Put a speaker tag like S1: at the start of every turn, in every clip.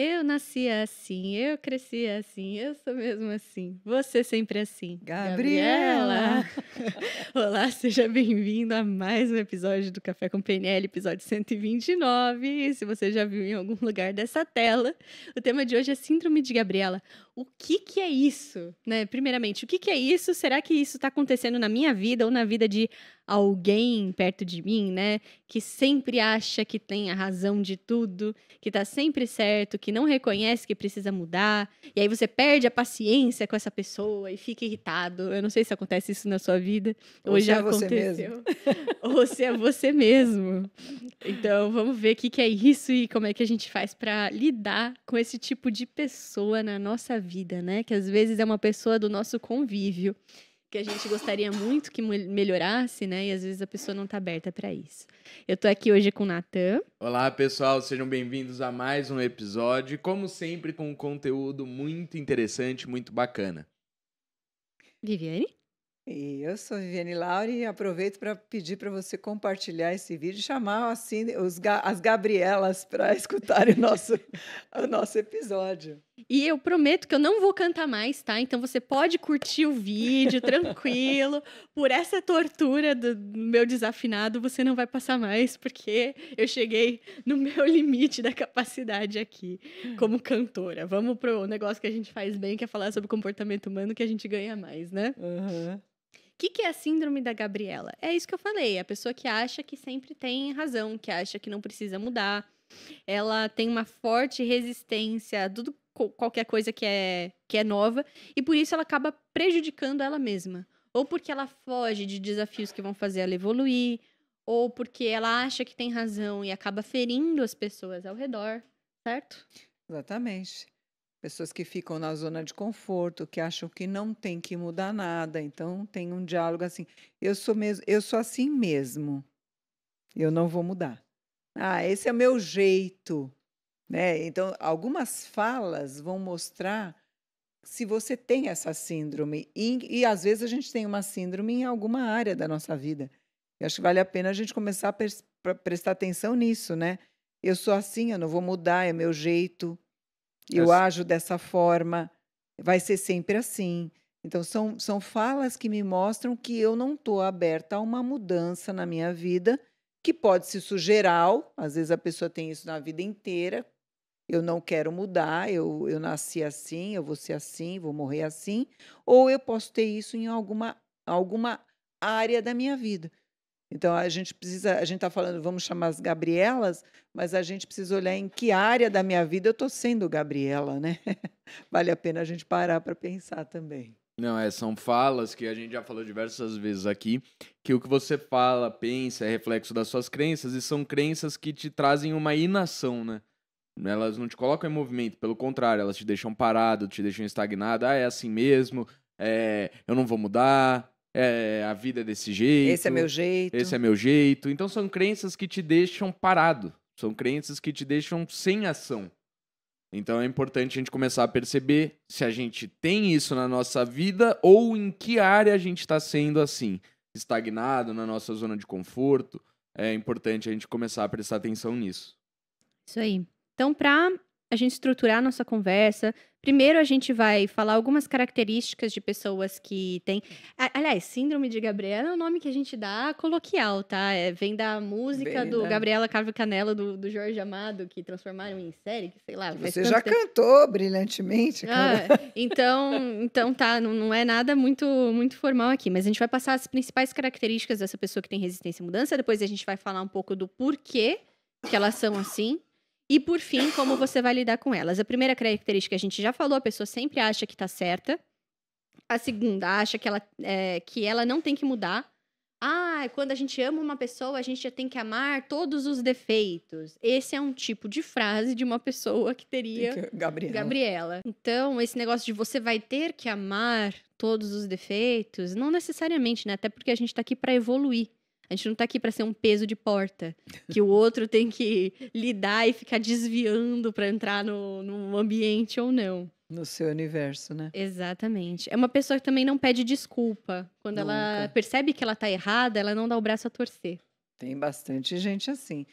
S1: Eu nasci assim, eu cresci assim, eu sou mesmo assim, você sempre assim.
S2: Gabriela!
S1: Olá, seja bem-vindo a mais um episódio do Café com PNL, episódio 129. E se você já viu em algum lugar dessa tela, o tema de hoje é Síndrome de Gabriela. O que que é isso? Né? Primeiramente, o que que é isso? Será que isso está acontecendo na minha vida ou na vida de alguém perto de mim, né? Que sempre acha que tem a razão de tudo, que tá sempre certo, que não reconhece que precisa mudar, e aí você perde a paciência com essa pessoa e fica irritado. Eu não sei se acontece isso na sua vida, ou
S2: Ou se
S1: já
S2: é você mesmo?
S1: aconteceu, ou se é você mesmo. Então, vamos ver o que que é isso e como é que a gente faz para lidar com esse tipo de pessoa na nossa vida, né? Que às vezes é uma pessoa do nosso convívio, que a gente gostaria muito que melhorasse, né? E às vezes a pessoa não tá aberta para isso. Eu tô aqui hoje com o Natan.
S3: Olá, pessoal, sejam bem-vindos a mais um episódio, como sempre com um conteúdo muito interessante, muito bacana.
S1: Viviane?
S2: E eu sou Viviane Laura e aproveito para pedir para você compartilhar esse vídeo e chamar assim, as Gabrielas para escutarem o nosso episódio.
S1: E eu prometo que eu não vou cantar mais, tá? Então você pode curtir o vídeo tranquilo. Por essa tortura do meu desafinado, você não vai passar mais, porque eu cheguei no meu limite da capacidade aqui como cantora. Vamos pro negócio que a gente faz bem, que é falar sobre comportamento humano, que a gente ganha mais, né?
S2: Uhum.
S1: O que é a síndrome da Gabriela? É isso que eu falei, a pessoa que acha que sempre tem razão, que acha que não precisa mudar. Ela tem uma forte resistência a tudo, qualquer coisa que é nova, e por isso ela acaba prejudicando ela mesma. Ou porque ela foge de desafios que vão fazer ela evoluir, ou porque ela acha que tem razão e acaba ferindo as pessoas ao redor, certo?
S2: Exatamente. Pessoas que ficam na zona de conforto, que acham que não tem que mudar nada. Então tem um diálogo assim: eu sou assim mesmo. Eu não vou mudar. Ah, esse é o meu jeito, né? Então, algumas falas vão mostrar se você tem essa síndrome. E às vezes a gente tem uma síndrome em alguma área da nossa vida. Eu acho que vale a pena a gente começar a prestar atenção nisso, né? Eu sou assim, eu não vou mudar, é meu jeito, eu
S3: Essa-
S2: ajo dessa forma, vai ser sempre assim. Então, são falas que me mostram que eu não estou aberta a uma mudança na minha vida, que pode ser isso geral, às vezes a pessoa tem isso na vida inteira, eu não quero mudar, eu nasci assim, eu vou ser assim, vou morrer assim, ou eu posso ter isso em alguma área da minha vida. Então a gente está falando, vamos chamar as Gabrielas, mas a gente precisa olhar em que área da minha vida eu estou sendo Gabriela, né? Vale a pena a gente parar para pensar também.
S3: Não, são falas que a gente já falou diversas vezes aqui, que o que você fala, pensa, é reflexo das suas crenças, e são crenças que te trazem uma inação, né? Elas não te colocam em movimento, pelo contrário, elas te deixam parado, te deixam estagnado. Ah, é assim mesmo, eu não vou mudar, a vida é desse
S2: Esse é meu
S3: jeito, esse é
S2: jeito.
S3: meu jeito. Então são crenças que te deixam parado, são crenças que te deixam sem ação. Então é importante a gente começar a perceber se a gente tem isso na nossa vida ou em que área a gente está sendo assim, estagnado na nossa zona de conforto. É importante a gente começar a prestar atenção nisso.
S1: Isso aí. Então, para a gente estruturar a nossa conversa, primeiro a gente vai falar algumas características de pessoas que têm. Aliás, Síndrome de Gabriela é o nome que a gente dá coloquial, tá? Vem da música
S2: Bem,
S1: do
S2: né?
S1: Gabriela Carvo Canela, do Jorge Amado, que transformaram em série, que sei lá, faz
S2: Você
S1: tanto
S2: já
S1: tempo.
S2: cantou brilhantemente, cara.
S1: Então tá, não é nada muito formal aqui, mas a gente vai passar as principais características dessa pessoa que tem resistência à mudança, depois a gente vai falar um pouco do porquê que elas são assim, e por fim, como você vai lidar com elas. A primeira característica a gente já falou, a pessoa sempre acha que tá certa. A segunda, acha que ela não tem que mudar. Quando a gente ama uma pessoa, a gente já tem que amar todos os defeitos. Esse é um tipo de frase de uma pessoa que teria Gabriela. Então, esse negócio de você vai ter que amar todos os defeitos, não necessariamente, né? Até porque a gente tá aqui para evoluir. A gente não tá aqui para ser um peso de porta, que o outro tem que lidar e ficar desviando para entrar no ambiente ou não.
S2: No seu universo, né?
S1: Exatamente. É uma pessoa que também não pede desculpa. Quando ela
S2: Nunca.
S1: percebe que ela tá errada, ela não dá o braço a torcer.
S2: Tem bastante gente assim.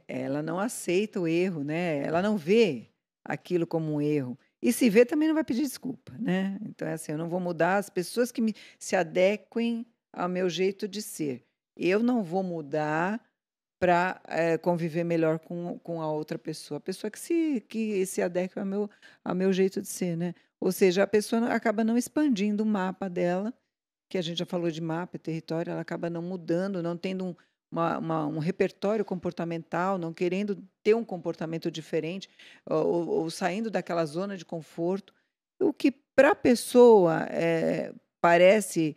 S2: Ela não aceita o erro, né? Ela não vê. aquilo como um erro. E se vê, também não vai pedir desculpa, né? Então, é assim, eu não vou mudar as pessoas que se adequem ao meu jeito de ser. Eu não vou mudar para conviver melhor com a outra pessoa. A pessoa que se adequa ao meu jeito de ser, né? Ou seja, a pessoa acaba não expandindo o mapa dela, que a gente já falou de mapa e território, ela acaba não mudando, não tendo um repertório comportamental, não querendo ter um comportamento diferente, ou saindo daquela zona de conforto. O que para a pessoa parece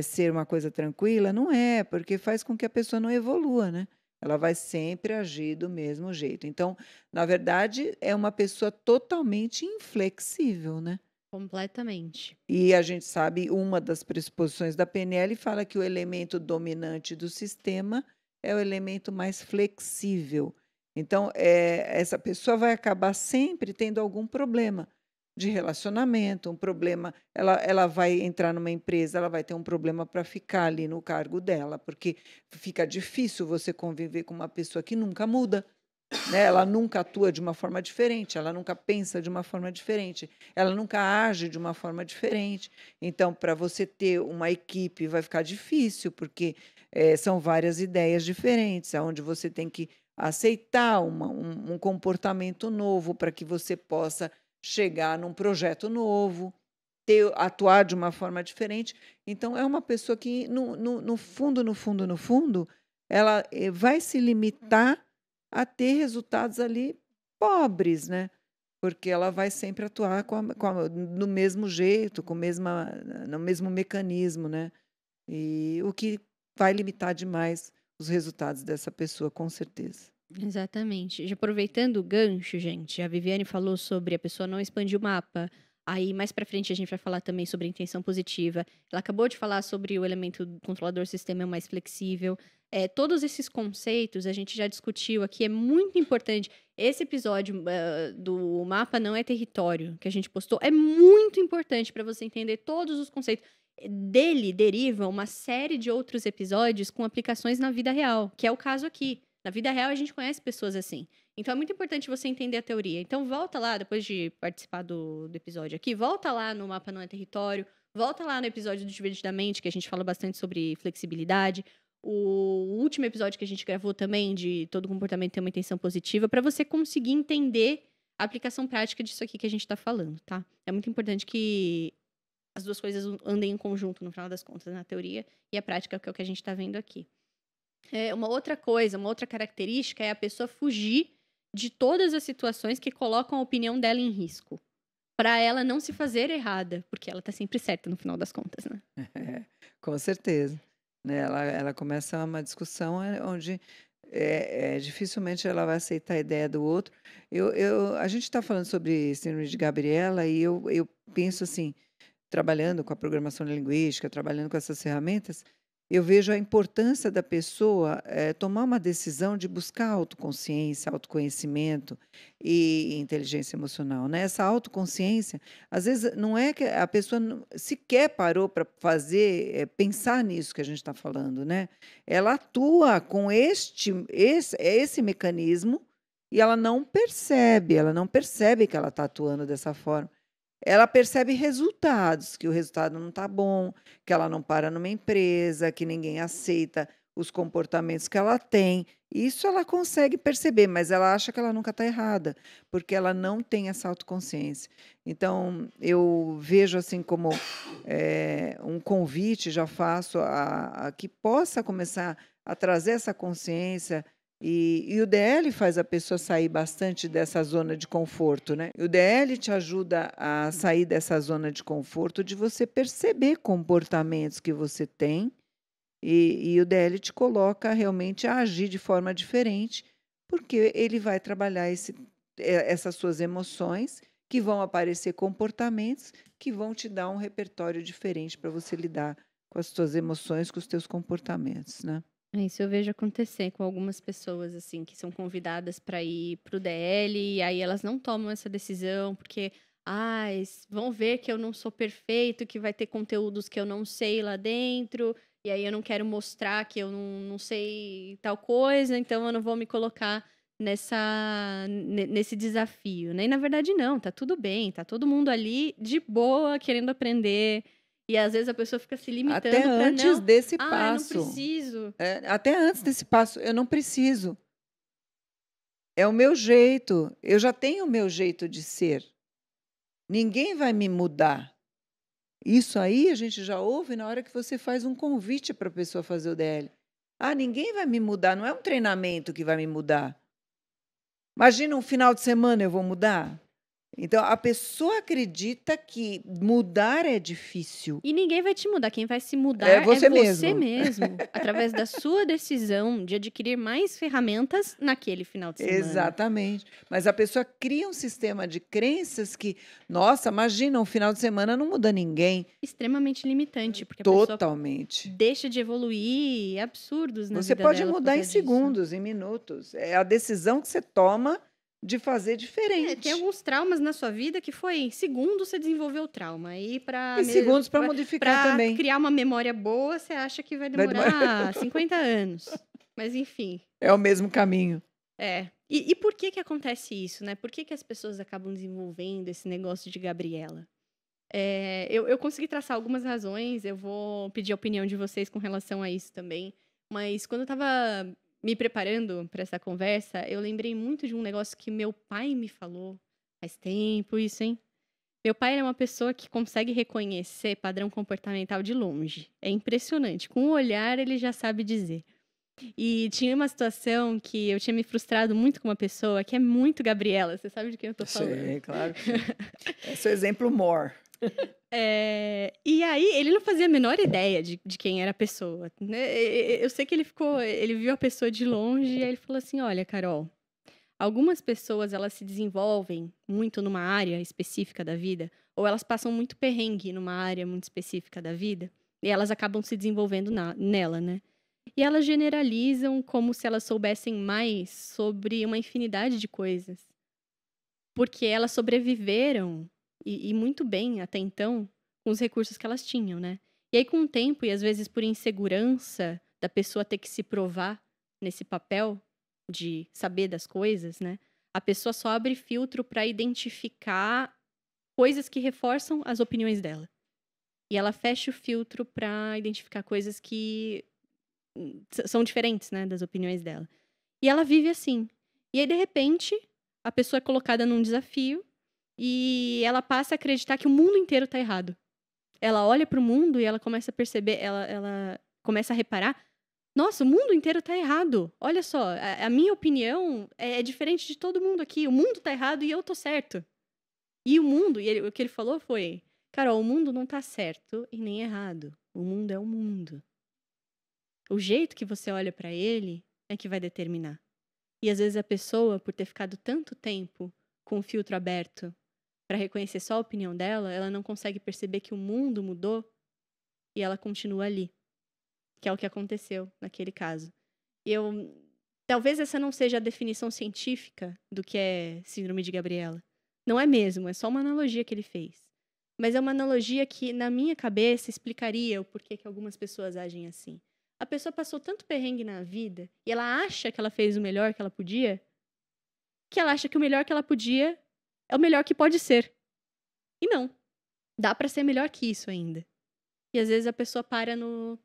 S2: ser uma coisa tranquila, não é, porque faz com que a pessoa não evolua, né? Ela vai sempre agir do mesmo jeito. Então, na verdade, é uma pessoa totalmente inflexível, né?
S1: Completamente.
S2: E a gente sabe, uma das pressuposições da PNL fala que o elemento dominante do sistema é o elemento mais flexível. Então, essa pessoa vai acabar sempre tendo algum problema de relacionamento, um problema. Ela vai entrar numa empresa, ela vai ter um problema para ficar ali no cargo dela, porque fica difícil você conviver com uma pessoa que nunca muda. Né? Ela nunca atua de uma forma diferente, ela nunca pensa de uma forma diferente, ela nunca age de uma forma diferente. Então, para você ter uma equipe, vai ficar difícil, porque são várias ideias diferentes, onde você tem que aceitar um comportamento novo para que você possa chegar num projeto novo, atuar de uma forma diferente. Então, é uma pessoa que, no fundo, ela vai se limitar a ter resultados ali pobres, né? Porque ela vai sempre atuar no mesmo jeito, no mesmo mecanismo, né? E o que vai limitar demais os resultados dessa pessoa, com certeza.
S1: Exatamente. Já aproveitando o gancho, gente, a Viviane falou sobre a pessoa não expandir o mapa. Aí, mais pra frente, a gente vai falar também sobre a intenção positiva. Ela acabou de falar sobre o elemento controlador sistema mais flexível. Todos esses conceitos a gente já discutiu aqui, é muito importante. Esse episódio do mapa não é território, que a gente postou, é muito importante para você entender todos os conceitos. Dele deriva uma série de outros episódios com aplicações na vida real, que é o caso aqui. Na vida real, a gente conhece pessoas assim. Então, é muito importante você entender a teoria. Então, volta lá, depois de participar do episódio aqui, volta lá no Mapa Não é Território, volta lá no episódio do Divertidamente, que a gente fala bastante sobre flexibilidade. O último episódio que a gente gravou também, de todo comportamento tem uma intenção positiva, para você conseguir entender a aplicação prática disso aqui que a gente está falando, tá? É muito importante que as duas coisas andem em conjunto, no final das contas, na teoria e a prática, que é o que a gente está vendo aqui. Uma outra coisa, uma outra característica é a pessoa fugir de todas as situações que colocam a opinião dela em risco. Para ela não se fazer errada, porque ela tá sempre certa no final das contas, né?
S2: Com certeza. Né? Ela começa uma discussão onde dificilmente ela vai aceitar a ideia do outro. A gente está falando sobre síndrome de Gabriela e eu penso assim, trabalhando com a programação linguística, trabalhando com essas ferramentas, eu vejo a importância da pessoa tomar uma decisão de buscar autoconsciência, autoconhecimento e inteligência emocional. Né? Essa autoconsciência, às vezes, não é que a pessoa sequer parou para pensar nisso que a gente está falando. Né? Ela atua com esse mecanismo e ela não percebe que ela está atuando dessa forma. Ela percebe resultados, que o resultado não está bom, que ela não para numa empresa, que ninguém aceita os comportamentos que ela tem. Isso ela consegue perceber, mas ela acha que ela nunca está errada, porque ela não tem essa autoconsciência. Então, eu vejo assim como um convite, já faço, a que possa começar a trazer essa consciência. E o DL faz a pessoa sair bastante dessa zona de conforto, né? O DL te ajuda a sair dessa zona de conforto de você perceber comportamentos que você tem e o DL te coloca realmente a agir de forma diferente, porque ele vai trabalhar essas suas emoções, que vão aparecer comportamentos que vão te dar um repertório diferente para você lidar com as suas emoções, com os teus comportamentos, né?
S1: Isso eu vejo acontecer com algumas pessoas, assim, que são convidadas para ir pro DL, e aí elas não tomam essa decisão, porque, vão ver que eu não sou perfeito, que vai ter conteúdos que eu não sei lá dentro, e aí eu não quero mostrar que eu não sei tal coisa, então eu não vou me colocar nesse desafio, né? E na verdade não, tá tudo bem, tá todo mundo ali de boa, querendo aprender. E às vezes a pessoa fica se
S2: Até
S1: limitando para
S2: antes
S1: não,
S2: desse
S1: eu não
S2: passo.
S1: preciso.
S2: Até antes desse passo, eu não preciso. É o meu jeito. Eu já tenho o meu jeito de ser. Ninguém vai me mudar. Isso aí a gente já ouve na hora que você faz um convite para a pessoa fazer o DL. Ah, ninguém vai me mudar. Não é um treinamento que vai me mudar. Imagina um final de semana eu vou mudar. Então, a pessoa acredita que mudar é difícil.
S1: E ninguém vai te mudar. Quem vai se mudar
S2: É você
S1: você
S2: mesmo.
S1: mesmo, através da sua decisão de adquirir mais ferramentas naquele final de semana.
S2: Exatamente. Mas a pessoa cria um sistema de crenças que, nossa, imagina, um final de semana não muda ninguém.
S1: Extremamente limitante, porque a pessoa
S2: Totalmente.
S1: deixa de evoluir absurdos na
S2: Você
S1: vida
S2: pode
S1: dela por
S2: mudar em
S1: causa disso.
S2: segundos, em minutos. É a decisão que você toma de fazer
S1: É,
S2: diferente.
S1: tem alguns traumas na sua vida que foi em segundos você desenvolveu o trauma. E para
S2: E segundos para modificar também.
S1: criar uma memória boa, você acha que vai
S2: Vai
S1: demorar 50 anos. Mas enfim.
S2: É o mesmo caminho.
S1: É. E por que acontece isso, né? Por que as pessoas acabam desenvolvendo esse negócio de Gabriela? Eu consegui traçar algumas razões, eu vou pedir a opinião de vocês com relação a isso também. Mas quando eu tava me preparando para essa conversa, eu lembrei muito de um negócio que meu pai me falou faz tempo, isso, hein? Meu pai é uma pessoa que consegue reconhecer padrão comportamental de longe. É impressionante. Com o olhar, ele já sabe dizer. E tinha uma situação que eu tinha me frustrado muito com uma pessoa que é muito Gabriela. Você sabe de quem eu tô falando?
S2: Sei, claro. É seu exemplo more.
S1: E aí, ele não fazia a menor ideia de quem era a pessoa, né? Eu sei que ele viu a pessoa de longe e aí ele falou assim: olha, Carol, algumas pessoas elas se desenvolvem muito numa área específica da vida, ou elas passam muito perrengue numa área muito específica da vida, e elas acabam se desenvolvendo nela, né? E elas generalizam como se elas soubessem mais sobre uma infinidade de coisas. Porque elas sobreviveram, e muito bem até então, com os recursos que elas tinham, né? E aí, com o tempo, e às vezes por insegurança da pessoa ter que se provar nesse papel de saber das coisas, né? A pessoa só abre filtro para identificar coisas que reforçam as opiniões dela. E ela fecha o filtro para identificar coisas que são diferentes, né, das opiniões dela. E ela vive assim. E aí, de repente, a pessoa é colocada num desafio e ela passa a acreditar que o mundo inteiro tá errado. Ela olha pro mundo e ela começa a perceber, ela começa a reparar, nossa, o mundo inteiro tá errado. Olha só, a minha opinião é diferente de todo mundo aqui. O mundo tá errado e eu tô certo. E o mundo, o que ele falou foi, Carol, o mundo não tá certo e nem errado. O mundo é o mundo. O jeito que você olha pra ele é que vai determinar. E às vezes a pessoa, por ter ficado tanto tempo com o filtro aberto para reconhecer só a opinião dela, ela não consegue perceber que o mundo mudou e ela continua ali. Que é o que aconteceu naquele caso. E talvez essa não seja a definição científica do que é síndrome de Gabriela. Não é mesmo, é só uma analogia que ele fez. Mas é uma analogia que, na minha cabeça, explicaria o porquê que algumas pessoas agem assim. A pessoa passou tanto perrengue na vida e ela acha que ela fez o melhor que ela podia, que ela acha que o melhor que ela podia é o melhor que pode ser. E não. Dá pra ser melhor que isso ainda. E às vezes a pessoa para no...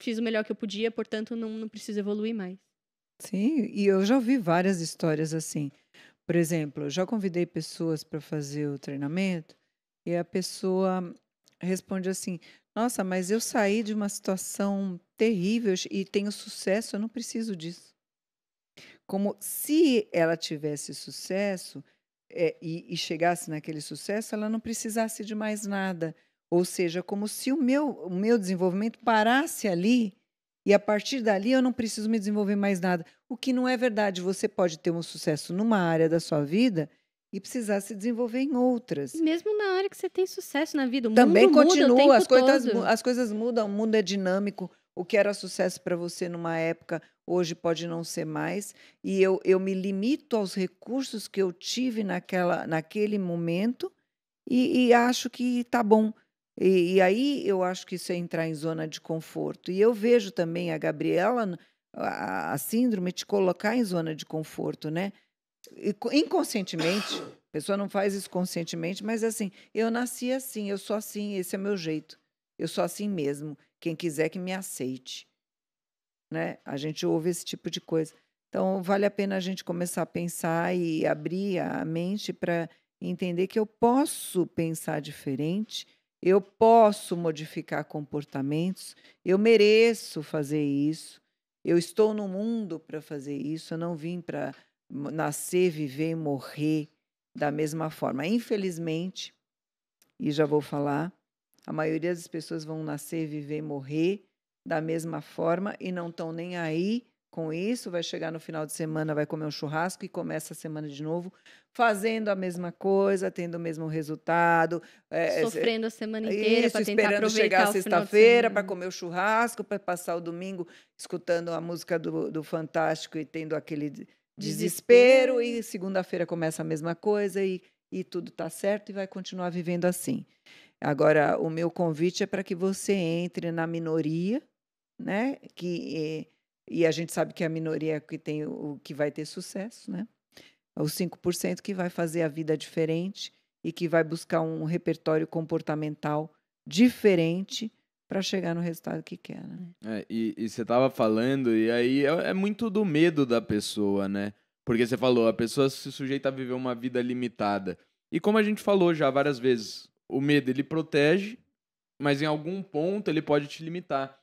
S1: Fiz o melhor que eu podia, portanto não preciso evoluir mais.
S2: Sim, e eu já ouvi várias histórias assim. Por exemplo, eu já convidei pessoas para fazer o treinamento e a pessoa responde assim: nossa, mas eu saí de uma situação terrível e tenho sucesso, eu não preciso disso. Como se ela tivesse sucesso e chegasse naquele sucesso, ela não precisasse de mais nada. Ou seja, como se o meu desenvolvimento parasse ali e a partir dali eu não preciso me desenvolver mais nada. O que não é verdade. Você pode ter um sucesso numa área da sua vida e precisar se desenvolver em outras.
S1: Mesmo na área que você tem sucesso na vida, o
S2: Também
S1: mundo muda o
S2: continua,
S1: tempo
S2: as coisas mudam, o mundo é dinâmico. O que era sucesso para você numa época, hoje pode não ser mais. E eu me limito aos recursos que eu tive naquele momento e acho que tá bom. E aí eu acho que isso é entrar em zona de conforto. E eu vejo também a Gabriela a síndrome te colocar em zona de conforto, né? Inconscientemente, a pessoa não faz isso conscientemente, mas assim, eu nasci assim, eu sou assim, esse é meu jeito. Eu sou assim mesmo. Quem quiser que me aceite, né? A gente ouve esse tipo de coisa. Então, vale a pena a gente começar a pensar e abrir a mente para entender que eu posso pensar diferente, eu posso modificar comportamentos, eu mereço fazer isso, eu estou no mundo para fazer isso, eu não vim para nascer, viver e morrer da mesma forma. Infelizmente, e já vou falar, a maioria das pessoas vão nascer, viver e morrer da mesma forma e não estão nem aí com isso. Vai chegar no final de semana, vai comer um churrasco e começa a semana de novo, fazendo a mesma coisa, tendo o mesmo resultado.
S1: Sofrendo a semana inteira
S2: Isso,
S1: para tentar
S2: esperando chegar
S1: aproveitar
S2: a
S1: o final de
S2: sexta-feira para
S1: semana.
S2: comer o churrasco, para passar o domingo escutando a música do Fantástico e tendo aquele desespero. E segunda-feira começa a mesma coisa e tudo está certo e vai continuar vivendo assim. Agora, o meu convite é para que você entre na minoria, né? E a gente sabe que a minoria é que tem o que vai ter sucesso, né? Os 5% que vai fazer a vida diferente e que vai buscar um repertório comportamental diferente para chegar no resultado que quer, né?
S3: E você tava falando, e aí é muito do medo da pessoa, né? Porque você falou, a pessoa se sujeita a viver uma vida limitada. E como a gente falou já várias vezes, o medo ele protege, mas em algum ponto ele pode te limitar.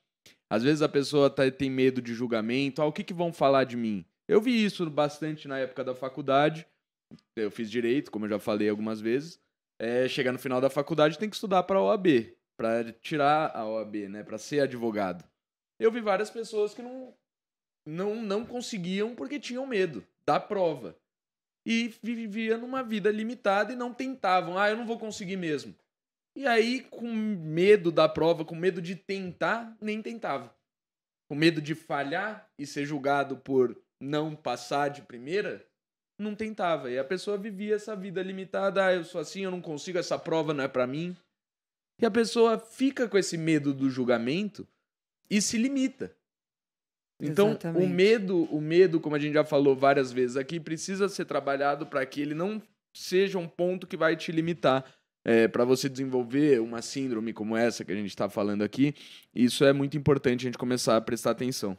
S3: Às vezes a pessoa tem medo de julgamento, o que vão falar de mim? Eu vi isso bastante na época da faculdade, eu fiz direito, como eu já falei algumas vezes. Chegar no final da faculdade tem que estudar para a OAB, para tirar a OAB, né, para ser advogado. Eu vi várias pessoas que não conseguiam porque tinham medo da prova. E viviam numa vida limitada e não tentavam. Eu não vou conseguir mesmo. E aí, com medo da prova, com medo de tentar, nem tentava. Com medo de falhar e ser julgado por não passar de primeira, não tentava. E a pessoa vivia essa vida limitada. Eu sou assim, eu não consigo, essa prova não é pra mim. E a pessoa fica com esse medo do julgamento e se limita. Então,
S2: Exatamente.
S3: o medo, como a gente já falou várias vezes aqui, precisa ser trabalhado para que ele não seja um ponto que vai te limitar. Para você desenvolver uma síndrome como essa que a gente está falando aqui, isso é muito importante a gente começar a prestar atenção.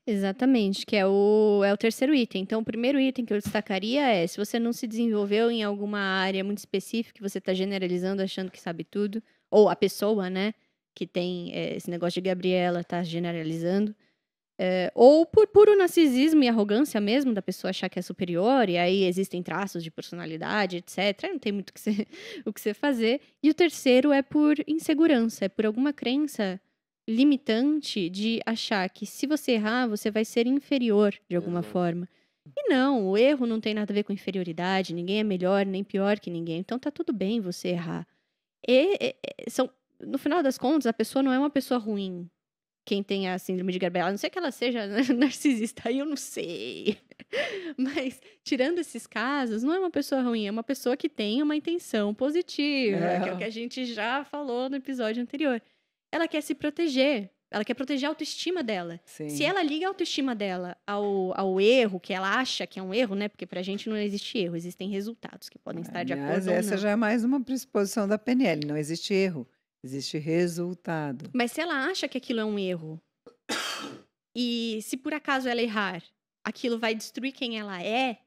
S1: Exatamente, que é o terceiro item. Então, o primeiro item que eu destacaria é, se você não se desenvolveu em alguma área muito específica, que você está generalizando, achando que sabe tudo, ou a pessoa, né, que tem esse negócio de Gabriela, está generalizando, ou por puro narcisismo e arrogância mesmo, da pessoa achar que é superior, e aí existem traços de personalidade, etc. Não tem muito o que você fazer. E o terceiro é por insegurança, é por alguma crença limitante de achar que se você errar, você vai ser inferior de alguma
S3: Exato.
S1: forma. E não, o erro não tem nada a ver com inferioridade, ninguém é melhor nem pior que ninguém, então tá tudo bem você errar. No final das contas, a pessoa não é uma pessoa ruim. Quem tem a síndrome de Gabriela, a não ser que ela seja narcisista, aí eu não sei. Mas, tirando esses casos, não é uma pessoa ruim, é uma pessoa que tem uma intenção positiva, que é o que a gente já falou no episódio anterior. Ela quer se proteger, ela quer proteger a autoestima dela.
S2: Sim.
S1: Se ela liga a autoestima dela ao erro, que ela acha que é um erro, né? Porque pra gente não existe erro, existem resultados que podem estar de acordo ou não.
S2: Essa já é mais uma pressuposição da PNL, não existe erro, existe resultado.
S1: Mas se ela acha que aquilo é um erro, e se por acaso ela errar, aquilo vai destruir quem ela é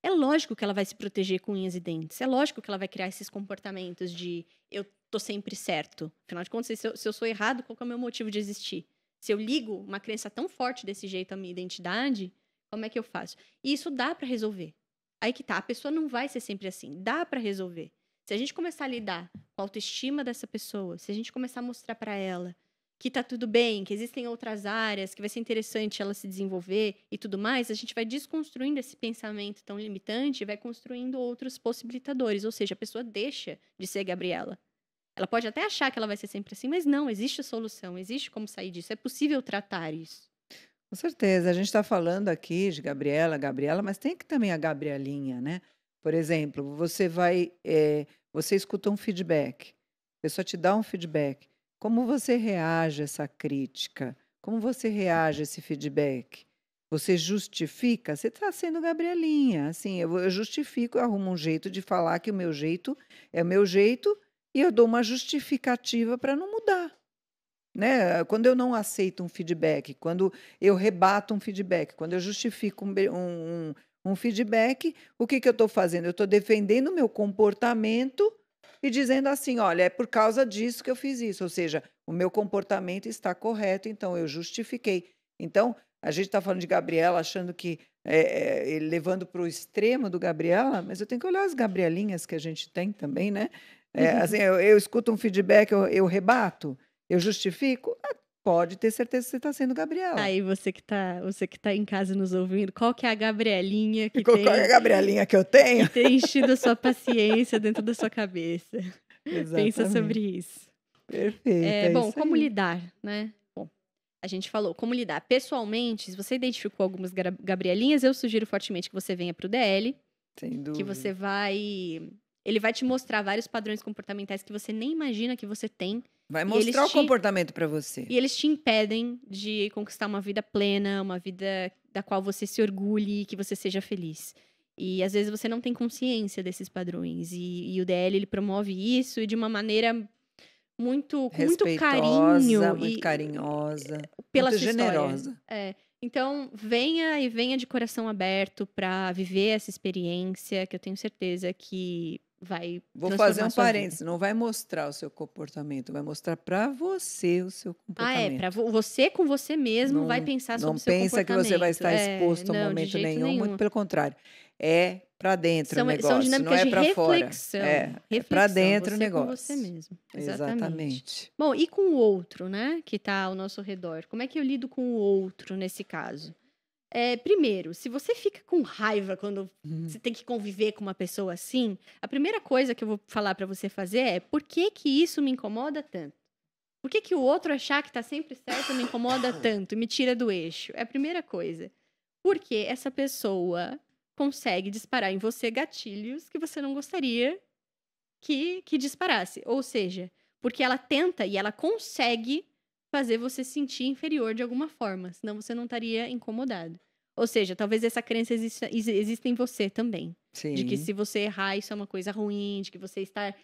S1: lógico que ela vai se proteger com unhas e dentes. É lógico que ela vai criar esses comportamentos de eu tô sempre certo. Afinal de contas, se eu sou errado, qual que é o meu motivo de existir? Se eu ligo uma crença tão forte desse jeito à minha identidade, como é que eu faço? E isso dá pra resolver. Aí que tá, a pessoa não vai ser sempre assim. Dá pra resolver. Se a gente começar a lidar com a autoestima dessa pessoa, se a gente começar a mostrar pra ela que tá tudo bem, que existem outras áreas, que vai ser interessante ela se desenvolver e tudo mais, a gente vai desconstruindo esse pensamento tão limitante e vai construindo outros possibilitadores. Ou seja, a pessoa deixa de ser Gabriela. Ela pode até achar que ela vai ser sempre assim, mas não, existe a solução, existe como sair disso, é possível tratar isso.
S2: Com certeza, a gente está falando aqui de Gabriela, mas tem que também a Gabrielinha, né? Por exemplo, você escuta um feedback, a pessoa te dá um feedback. Como você reage a essa crítica? Como você reage a esse feedback? Você justifica? Você está sendo Gabrielinha. Assim, eu justifico, eu arrumo um jeito de falar que o meu jeito é o meu jeito e eu dou uma justificativa para não mudar. Né? Quando eu não aceito um feedback, quando eu rebato um feedback, quando eu justifico um feedback, o que eu estou fazendo? Eu estou defendendo o meu comportamento e dizendo assim, olha, é por causa disso que eu fiz isso. Ou seja, o meu comportamento está correto, então eu justifiquei. Então, a gente está falando de Gabriela, achando que levando para o extremo do Gabriela, mas eu tenho que olhar as Gabrielinhas que a gente tem também, né? Assim, eu escuto um feedback, eu rebato, eu justifico. Pode ter certeza que você está sendo Gabriela.
S1: Aí você que tá em casa nos ouvindo, qual que é a Gabrielinha que
S2: Qual é a Gabrielinha que eu tenho?
S1: que tem enchido a sua paciência dentro da sua cabeça?
S2: Exatamente.
S1: Pensa sobre isso.
S2: Perfeito.
S1: Bom,
S2: isso
S1: como
S2: aí.
S1: lidar, né? Bom, a gente falou como lidar. Pessoalmente, se você identificou algumas Gabrielinhas, eu sugiro fortemente que você venha pro DL,
S2: Sem dúvida.
S1: que você ele vai te mostrar vários padrões comportamentais que você nem imagina que você tem.
S2: Vai
S1: E
S2: mostrar
S1: eles
S2: o comportamento para você.
S1: E eles te impedem de conquistar uma vida plena, uma vida da qual você se orgulhe e que você seja feliz. E às vezes você não tem consciência desses padrões. E o DL ele promove isso e de uma maneira com muito carinho.
S2: Muito carinhosa.
S1: Pela
S2: muito
S1: sua
S2: generosa.
S1: história. Então, venha de coração aberto para viver essa experiência, que eu tenho certeza que vai
S2: Vou
S1: transformar
S2: fazer um
S1: sua
S2: parênteses.
S1: vida.
S2: Não vai mostrar o seu comportamento, vai mostrar para você o seu comportamento.
S1: Para você com você mesmo vai pensar sobre o seu comportamento.
S2: Não pensa que você vai estar exposto a um momento nenhum, muito pelo contrário. É para dentro o negócio,
S1: são dinâmicas
S2: não é para fora.
S1: É
S2: para dentro o
S1: você
S2: negócio.
S1: Com você mesmo.
S2: Exatamente.
S1: Bom, e com o outro, né, que está ao nosso redor? Como é que eu lido com o outro nesse caso? Primeiro, se você fica com raiva quando você tem que conviver com uma pessoa assim, a primeira coisa que eu vou falar para você fazer é por que isso me incomoda tanto? Por que o outro achar que tá sempre certo me incomoda tanto e me tira do eixo? É a primeira coisa. Porque essa pessoa consegue disparar em você gatilhos que você não gostaria que disparasse. Ou seja, porque ela tenta e ela consegue fazer você se sentir inferior de alguma forma, senão você não estaria incomodado. Ou seja, talvez essa crença exista em você também.
S2: Sim.
S1: De que se você errar, isso é uma coisa ruim, de que você estar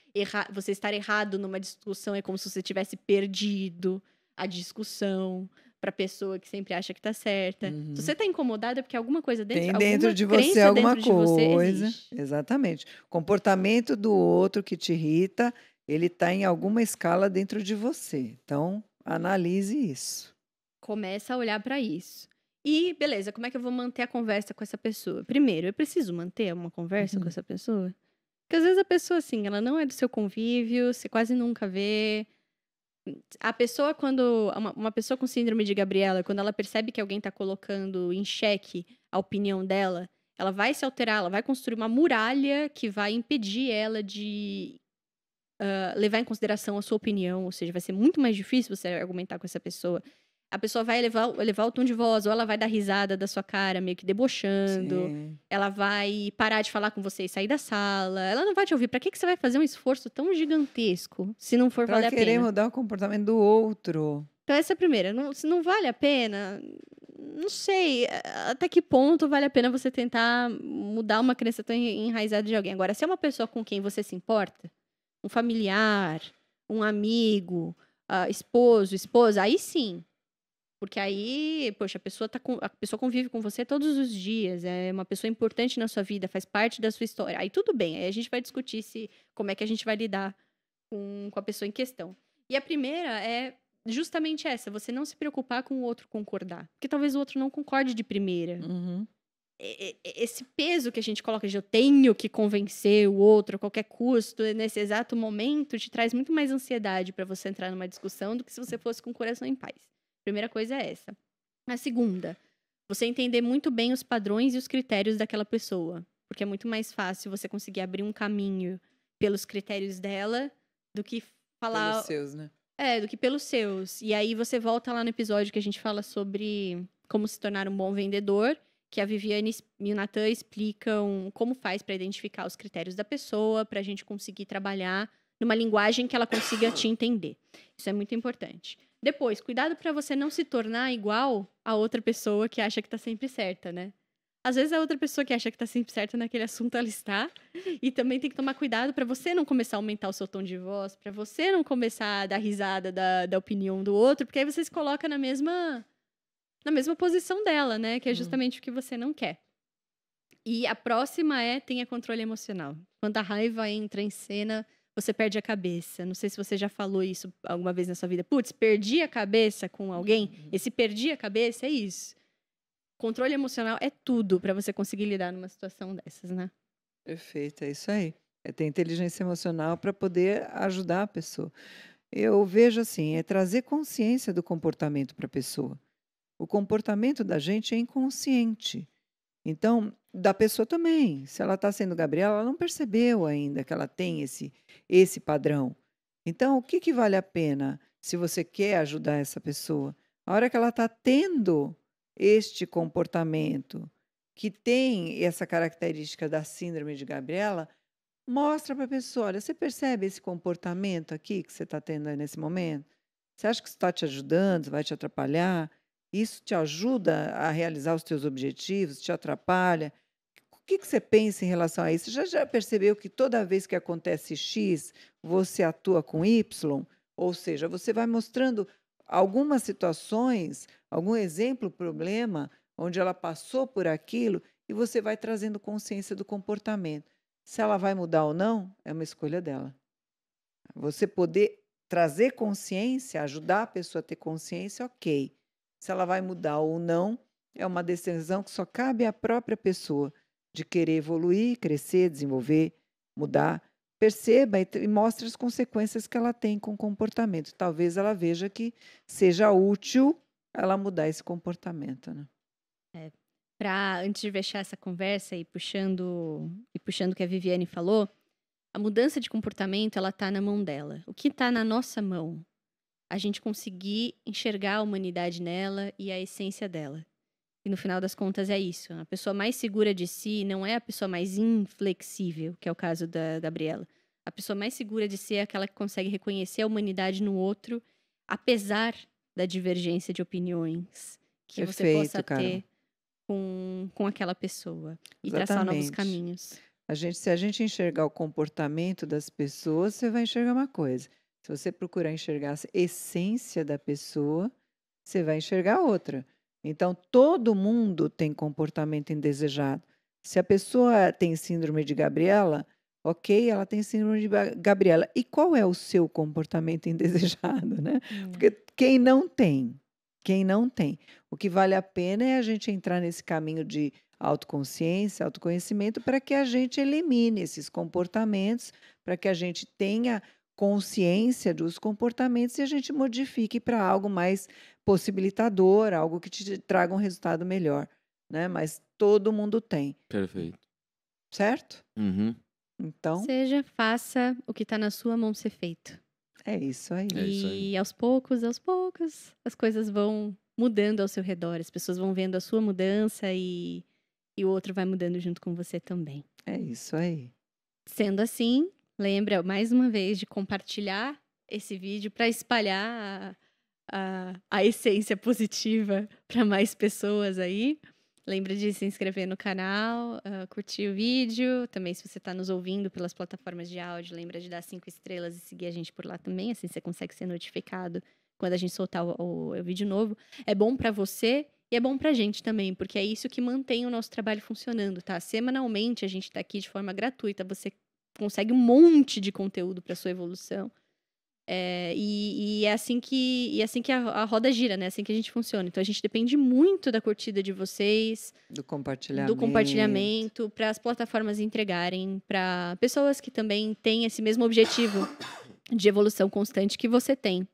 S1: errado numa discussão é como se você tivesse perdido a discussão para a pessoa que sempre acha que tá certa. Se você tá incomodada é porque alguma coisa dentro,
S2: tem dentro de você alguma coisa. Exatamente. O comportamento do outro que te irrita, ele tá em alguma escala dentro de você. Então, analise isso.
S1: Começa a olhar para isso. E, beleza, como é que eu vou manter a conversa com essa pessoa? Primeiro, eu preciso manter uma conversa com essa pessoa? Porque às vezes a pessoa, assim, ela não é do seu convívio, você quase nunca vê. A pessoa, uma pessoa com síndrome de Gabriela, quando ela percebe que alguém tá colocando em xeque a opinião dela, ela vai se alterar, ela vai construir uma muralha que vai impedir ela de levar em consideração a sua opinião, ou seja, vai ser muito mais difícil você argumentar com essa pessoa. A pessoa vai elevar o tom de voz, ou ela vai dar risada da sua cara, meio que debochando.
S2: Sim.
S1: Ela vai parar de falar com você e sair da sala. Ela não vai te ouvir. Pra que você vai fazer um esforço tão gigantesco se não for valer a pena?
S2: Pra querer mudar o comportamento do outro.
S1: Então, essa é a primeira. Se não vale a pena, não sei até que ponto vale a pena você tentar mudar uma crença tão enraizada de alguém. Agora, se é uma pessoa com quem você se importa, um familiar, um amigo, esposo, esposa, aí sim. Porque aí, poxa, a pessoa convive com você todos os dias, é uma pessoa importante na sua vida, faz parte da sua história. Aí tudo bem, aí a gente vai discutir como é que a gente vai lidar com a pessoa em questão. E a primeira é justamente essa, você não se preocupar com o outro concordar. Porque talvez o outro não concorde de primeira.
S2: Uhum.
S1: Esse peso que a gente coloca de eu tenho que convencer o outro a qualquer custo, nesse exato momento, te traz muito mais ansiedade para você entrar numa discussão do que se você fosse com o coração em paz. Primeira coisa é essa. A segunda, você entender muito bem os padrões e os critérios daquela pessoa. Porque é muito mais fácil você conseguir abrir um caminho pelos critérios dela do que falar...
S2: Pelos seus, né?
S1: Do que pelos seus. E aí você volta lá no episódio que a gente fala sobre como se tornar um bom vendedor, que a Viviane e o Natan explicam como faz para identificar os critérios da pessoa, para a gente conseguir trabalhar numa linguagem que ela consiga te entender. Isso é muito importante. Depois, cuidado pra você não se tornar igual a outra pessoa que acha que tá sempre certa, né? Às vezes a outra pessoa que acha que tá sempre certa naquele assunto, ela está. E também tem que tomar cuidado pra você não começar a aumentar o seu tom de voz, pra você não começar a dar risada da opinião do outro, porque aí você se coloca na mesma posição dela, né? Que é justamente o que você não quer. E a próxima tenha controle emocional. Quando a raiva entra em cena, você perde a cabeça. Não sei se você já falou isso alguma vez na sua vida. Putz, perdi a cabeça com alguém. Esse perdi a cabeça é isso. Controle emocional é tudo pra você conseguir lidar numa situação dessas, né?
S2: Perfeito, é isso aí. É ter inteligência emocional para poder ajudar a pessoa. Eu vejo assim, é trazer consciência do comportamento para a pessoa. O comportamento da gente é inconsciente. Então, da pessoa também. Se ela está sendo Gabriela, ela não percebeu ainda que ela tem esse padrão. Então, o que vale a pena se você quer ajudar essa pessoa? A hora que ela está tendo este comportamento, que tem essa característica da síndrome de Gabriela, mostra para a pessoa: olha, você percebe esse comportamento aqui que você está tendo aí nesse momento? Você acha que isso está te ajudando, vai te atrapalhar? Isso te ajuda a realizar os teus objetivos, te atrapalha? O que você pensa em relação a isso? Já percebeu que toda vez que acontece X, você atua com Y? Ou seja, você vai mostrando algumas situações, algum exemplo, problema, onde ela passou por aquilo, e você vai trazendo consciência do comportamento. Se ela vai mudar ou não, é uma escolha dela. Você poder trazer consciência, ajudar a pessoa a ter consciência, ok. Se ela vai mudar ou não, é uma decisão que só cabe à própria pessoa de querer evoluir, crescer, desenvolver, mudar. Perceba e mostre as consequências que ela tem com o comportamento. Talvez ela veja que seja útil ela mudar esse comportamento, né?
S1: Antes de fechar essa conversa e puxando o que a Viviane falou, a mudança de comportamento, ela tá na mão dela. O que tá na nossa mão? A gente conseguir enxergar a humanidade nela e a essência dela. E no final das contas é isso. A pessoa mais segura de si não é a pessoa mais inflexível, que é o caso da Gabriela. A pessoa mais segura de si é aquela que consegue reconhecer a humanidade no outro, apesar da divergência de opiniões que você possa
S2: Carol.
S1: ter com aquela pessoa. E traçar novos
S2: Exatamente.
S1: caminhos.
S2: Se a gente enxergar o comportamento das pessoas, você vai enxergar uma coisa. Se você procurar enxergar a essência da pessoa, você vai enxergar outra. Então, todo mundo tem comportamento indesejado. Se a pessoa tem síndrome de Gabriela, ok, ela tem síndrome de Gabriela. E qual é o seu comportamento indesejado, né? Porque quem não tem? Quem não tem? O que vale a pena é a gente entrar nesse caminho de autoconsciência, autoconhecimento, para que a gente elimine esses comportamentos, para que a gente tenha consciência dos comportamentos e a gente modifique para algo mais possibilitador, algo que te traga um resultado melhor, né? Mas todo mundo tem.
S3: Perfeito.
S2: Certo?
S3: Uhum.
S2: Então,
S1: Faça o que está na sua mão ser feito.
S2: é isso aí.
S3: É isso aí.
S1: E aos poucos, as coisas vão mudando ao seu redor. As pessoas vão vendo a sua mudança e o outro vai mudando junto com você também.
S2: É isso aí.
S1: Sendo assim, lembra mais uma vez de compartilhar esse vídeo para espalhar a essência positiva para mais pessoas aí. Lembra de se inscrever no canal, curtir o vídeo. Também, se você está nos ouvindo pelas plataformas de áudio, lembra de dar 5 estrelas e seguir a gente por lá também. Assim você consegue ser notificado quando a gente soltar o vídeo novo. É bom para você e é bom pra gente também, porque é isso que mantém o nosso trabalho funcionando, tá? Semanalmente a gente tá aqui de forma gratuita. Você consegue um monte de conteúdo para sua evolução. E é assim que a roda gira, né? É assim que a gente funciona. Então a gente depende muito da curtida de vocês,
S2: Do compartilhamento.
S1: para as plataformas entregarem para pessoas que também têm esse mesmo objetivo de evolução constante que você tem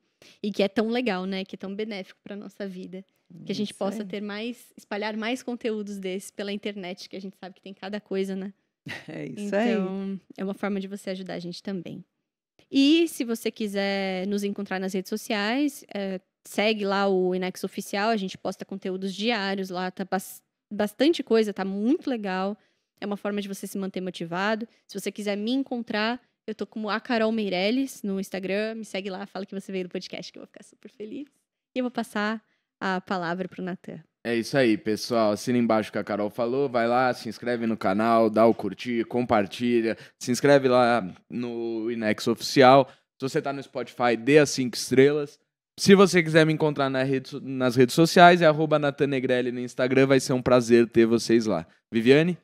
S1: e que é tão legal, né? Que é tão benéfico para nossa vida, que a gente
S2: Isso
S1: possa
S2: aí.
S1: espalhar mais conteúdos desses pela internet, que a gente sabe que tem cada coisa, né?
S2: É isso aí.
S1: Então, é uma forma de você ajudar a gente também. E se você quiser nos encontrar nas redes sociais, segue lá o Inexo Oficial, a gente posta conteúdos diários lá, tá bastante coisa, tá muito legal. É uma forma de você se manter motivado. Se você quiser me encontrar, eu tô como a Carol Meirelles no Instagram, me segue lá, fala que você veio do podcast, que eu vou ficar super feliz. E eu vou passar a palavra pro Natan.
S3: É isso aí, pessoal. Assina embaixo o que a Carol falou. Vai lá, se inscreve no canal, dá o curtir, compartilha. Se inscreve lá no Inex Oficial. Se você tá no Spotify, dê as 5 estrelas. Se você quiser me encontrar nas redes sociais, é @NatanNegrelli no Instagram. Vai ser um prazer ter vocês lá. Viviane?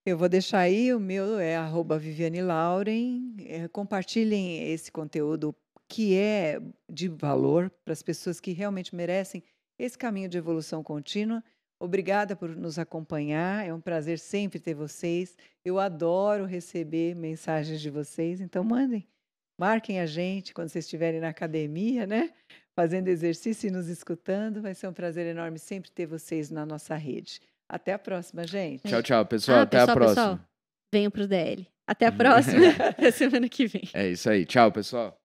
S2: Eu vou deixar aí, o meu é @VivianeLauren. Compartilhem esse conteúdo que é de valor para as pessoas que realmente merecem esse caminho de evolução contínua. Obrigada por nos acompanhar. É um prazer sempre ter vocês. Eu adoro receber mensagens de vocês, então mandem. Marquem a gente quando vocês estiverem na academia, né? Fazendo exercício e nos escutando. Vai ser um prazer enorme sempre ter vocês na nossa rede. Até a próxima, gente.
S3: Tchau, tchau, pessoal. Até a próxima.
S1: Pessoal, venham pro DL. Até a próxima. Até semana que vem.
S3: É isso aí. Tchau, pessoal.